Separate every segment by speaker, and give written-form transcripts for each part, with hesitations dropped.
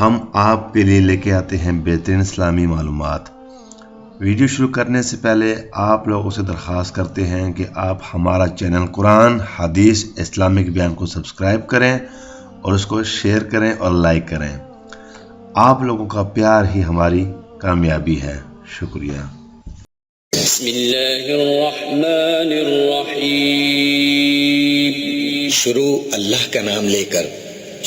Speaker 1: ہم آپ کے لیے لے کے آتے ہیں بہترین اسلامی معلومات۔ ویڈیو شروع کرنے سے پہلے آپ لوگوں سے درخواست کرتے ہیں کہ آپ ہمارا چینل قرآن حدیث اسلامک بیان کو سبسکرائب کریں اور اس کو شیئر کریں اور لائک کریں۔ آپ لوگوں کا پیار ہی ہماری کامیابی ہے۔ شکریہ۔
Speaker 2: بسم اللہ الرحمن الرحیم۔ شروع اللہ کا نام لے کر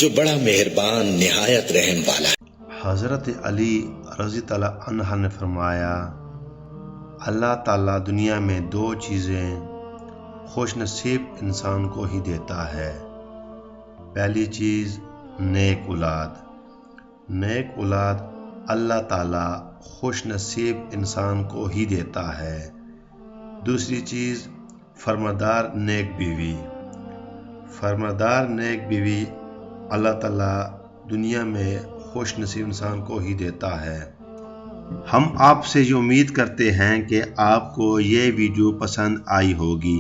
Speaker 2: جو بڑا مہربان نہایت رحم والا ہے۔
Speaker 1: حضرت علی رضی اللہ عنہ نے فرمایا، اللہ تعالیٰ دنیا میں دو چیزیں خوش نصیب انسان کو ہی دیتا ہے۔ پہلی چیز نیک اولاد۔ نیک اولاد اللہ تعالیٰ خوش نصیب انسان کو ہی دیتا ہے۔ دوسری چیز فرماندار نیک بیوی۔ فرماندار نیک بیوی اللہ تعالیٰ دنیا میں خوش نصیب انسان کو ہی دیتا ہے۔ ہم آپ سے یہ امید کرتے ہیں کہ آپ کو یہ ویڈیو پسند آئی ہوگی۔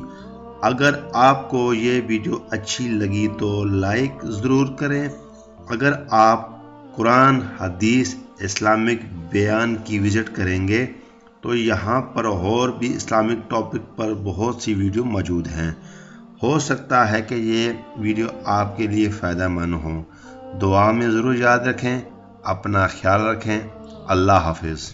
Speaker 1: اگر آپ کو یہ ویڈیو اچھی لگی تو لائک ضرور کریں۔ اگر آپ قرآن حدیث اسلامک بیان کی وزٹ کریں گے تو یہاں پر اور بھی اسلامک ٹاپک پر بہت سی ویڈیو موجود ہیں۔ ہو سکتا ہے کہ یہ ویڈیو آپ کے لیے فائدہ مند ہوں۔ دعا میں ضرور یاد رکھیں۔ اپنا خیال رکھیں۔ اللہ حافظ۔